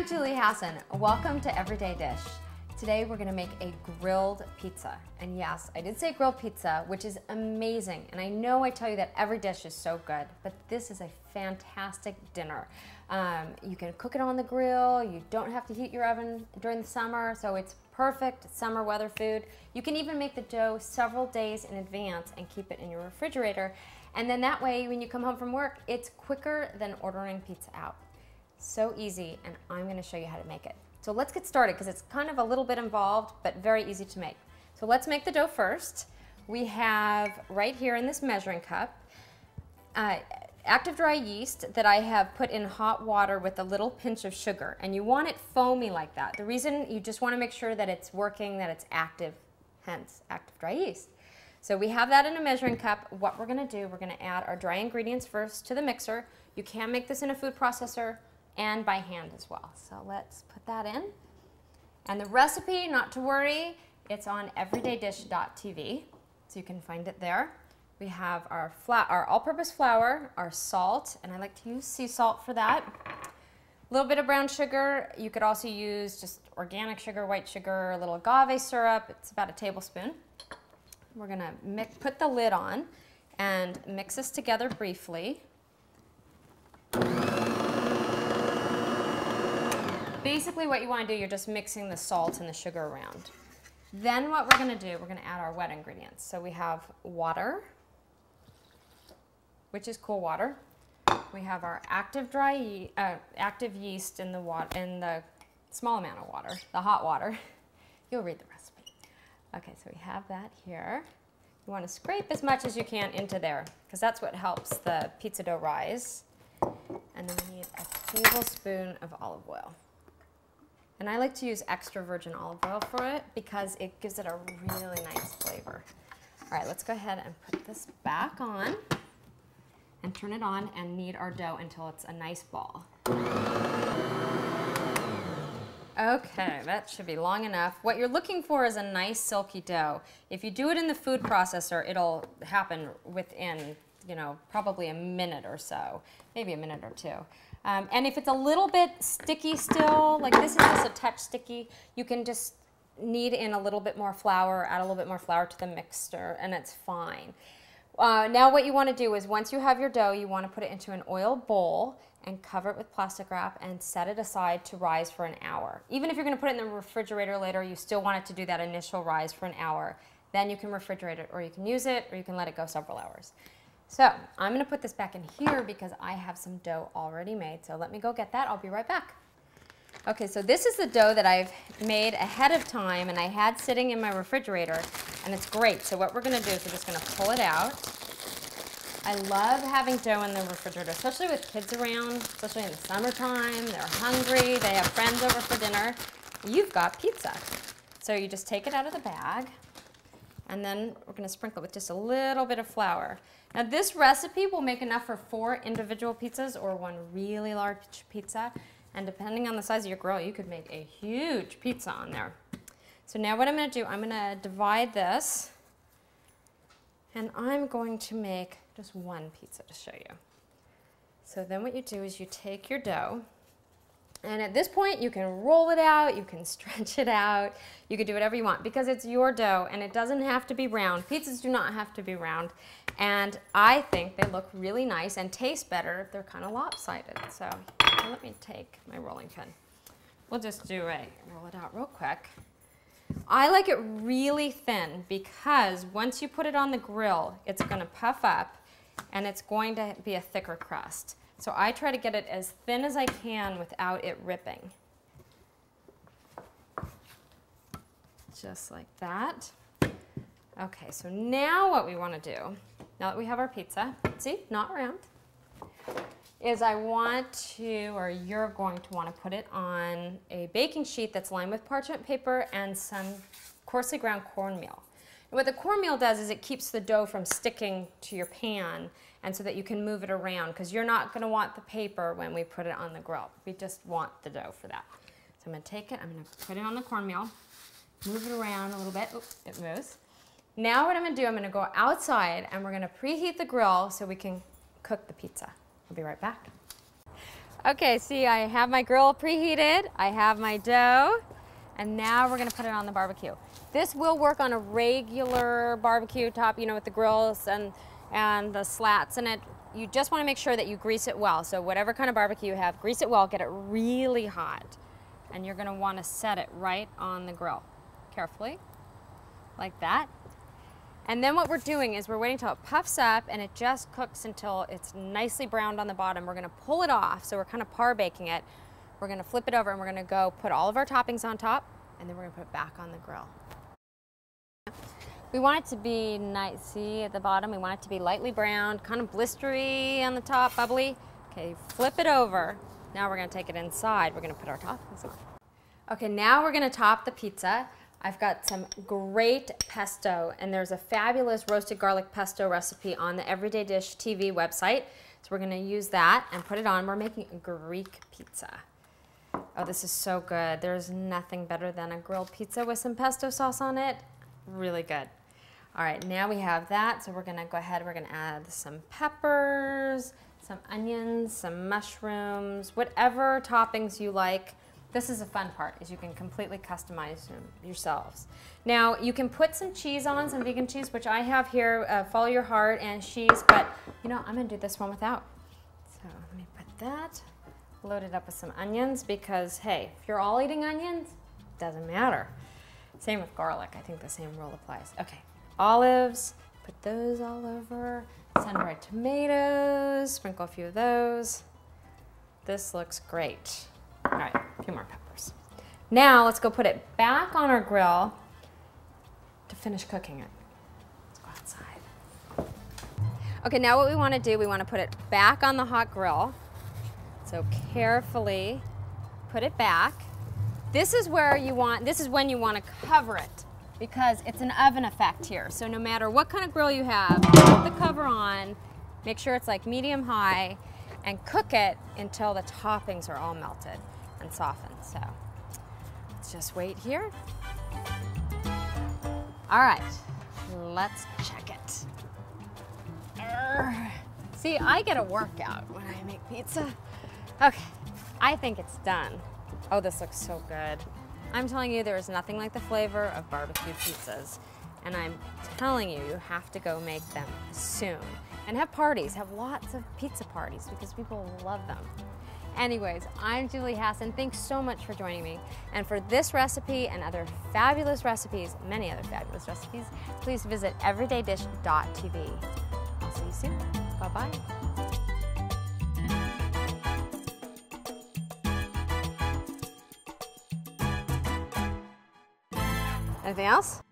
I'm Julie Hassan. Welcome to Everyday Dish. Today we're gonna make a grilled pizza. And yes, I did say grilled pizza, which is amazing. And I know I tell you that every dish is so good, but this is a fantastic dinner. You can cook it on the grill. You don't have to heat your oven during the summer, so it's perfect summer weather food. You can even make the dough several days in advance and keep it in your refrigerator. And then that way, when you come home from work, it's quicker than ordering pizza out. So easy, and I'm gonna show you how to make it. So let's get started, because it's kind of a little bit involved, but very easy to make. So let's make the dough first. We have right here in this measuring cup, active dry yeast that I have put in hot water with a little pinch of sugar, and you want it foamy like that. The reason, you just wanna make sure that it's working, that it's active, hence active dry yeast. So we have that in a measuring cup. What we're gonna do, we're gonna add our dry ingredients first to the mixer. You can make this in a food processor and by hand as well. So let's put that in. And the recipe, not to worry, it's on everydaydish.tv, so you can find it there. We have our all-purpose flour, our salt, and I like to use sea salt for that. A little bit of brown sugar. You could also use just organic sugar, white sugar, a little agave syrup. It's about a tablespoon. We're gonna put the lid on and mix this together briefly. Basically what you want to do, you're just mixing the salt and the sugar around. Then what we're going to do, we're going to add our wet ingredients. So we have water, which is cool water. We have our active yeast in the small amount of water, the hot water. You'll read the recipe. Okay, so we have that here. You want to scrape as much as you can into there, because that's what helps the pizza dough rise. And then we need a tablespoon of olive oil. And I like to use extra virgin olive oil for it because it gives it a really nice flavor. All right, let's go ahead and put this back on and turn it on and knead our dough until it's a nice ball. Okay, that should be long enough. What you're looking for is a nice silky dough. If you do it in the food processor, it'll happen within, probably a minute or so, maybe a minute or two. And if it's a little bit sticky still, like this is just a touch sticky, you can just knead in a little bit more flour, add a little bit more flour to the mixture, and it's fine. Now what you want to do is once you have your dough, you want to put it into an oil bowl and cover it with plastic wrap and set it aside to rise for an hour. Even if you're going to put it in the refrigerator later, you still want it to do that initial rise for an hour. Then you can refrigerate it, or you can use it, or you can let it go several hours. So I'm going to put this back in here because I have some dough already made. So let me go get that. I'll be right back. Okay, so this is the dough that I've made ahead of time and I had sitting in my refrigerator, and it's great. So what we're going to do is we're just going to pull it out. I love having dough in the refrigerator, especially with kids around, especially in the summertime. They're hungry. They have friends over for dinner. You've got pizza. So you just take it out of the bag, and then we're going to sprinkle it with just a little bit of flour. Now this recipe will make enough for 4 individual pizzas or 1 really large pizza. And depending on the size of your grill, you could make a huge pizza on there. So now what I'm going to do, I'm going to divide this, and I'm going to make just 1 pizza to show you. So then what you do is you take your dough, and at this point you can roll it out, you can stretch it out, you can do whatever you want because it's your dough and it doesn't have to be round. Pizzas do not have to be round, and I think they look really nice and taste better if they're kind of lopsided. So let me take my rolling pin. We'll just roll it out real quick. I like it really thin because once you put it on the grill, it's going to puff up and it's going to be a thicker crust. So I try to get it as thin as I can without it ripping. Just like that. Okay, so now what we want to do, now that we have our pizza, see, not round, is you're going to want to put it on a baking sheet that's lined with parchment paper and some coarsely ground cornmeal. And what the cornmeal does is it keeps the dough from sticking to your pan, and so that you can move it around, because you're not going to want the paper when we put it on the grill. We just want the dough for that. So I'm going to take it, I'm going to put it on the cornmeal, move it around a little bit. Oops, it moves. Now what I'm going to do, I'm going to go outside and we're going to preheat the grill so we can cook the pizza. I'll be right back. Okay, see, I have my grill preheated, I have my dough, and now we're gonna put it on the barbecue. This will work on a regular barbecue top, you know, with the grills and the slats in it. You just wanna make sure that you grease it well. So whatever kind of barbecue you have, grease it well, get it really hot. And you're gonna wanna set it right on the grill, carefully, like that. And then what we're doing is we're waiting till it puffs up and it just cooks until it's nicely browned on the bottom. We're gonna pull it off, so we're kind of par baking it. We're gonna flip it over and we're gonna go put all of our toppings on top, and then we're gonna put it back on the grill. We want it to be nice, see at the bottom, we want it to be lightly browned, kind of blistery on the top, bubbly. Okay, flip it over. Now we're gonna take it inside. We're gonna put our toppings on. Okay, now we're gonna top the pizza. I've got some great pesto, and there's a fabulous roasted garlic pesto recipe on the Everyday Dish TV website. So we're gonna use that and put it on. We're making a Greek pizza. Oh, this is so good. There's nothing better than a grilled pizza with some pesto sauce on it. Really good. All right, now we have that, so we're gonna go ahead, we're gonna add some peppers, some onions, some mushrooms, whatever toppings you like. This is the fun part, is you can completely customize them yourselves. Now, you can put some cheese on, some vegan cheese, which I have here, follow your heart and cheese, but you know, I'm gonna do this one without. So let me put that, load it up with some onions, because hey, if you're all eating onions, doesn't matter. Same with garlic, I think the same rule applies. Okay, olives, put those all over, sun-dried tomatoes, sprinkle a few of those. This looks great. All right, a few more peppers. Now let's go put it back on our grill to finish cooking it. Let's go outside. Okay, now what we want to do, we want to put it back on the hot grill. So carefully put it back. This is where you want, this is when you want to cover it, because it's an oven effect here. So no matter what kind of grill you have, put the cover on, make sure it's like medium high, and cook it until the toppings are all melted and softened. So let's just wait here. All right, let's check it. See, I get a workout when I make pizza. Okay, I think it's done. Oh, this looks so good. I'm telling you, there is nothing like the flavor of BBQ'd pizzas. And I'm telling you, you have to go make them soon. And have parties, have lots of pizza parties, because people love them. Anyways, I'm Julie Hassan. Thanks so much for joining me. And for this recipe and other fabulous recipes, many other fabulous recipes, please visit everydaydish.tv. I'll see you soon. Bye-bye. Anything else?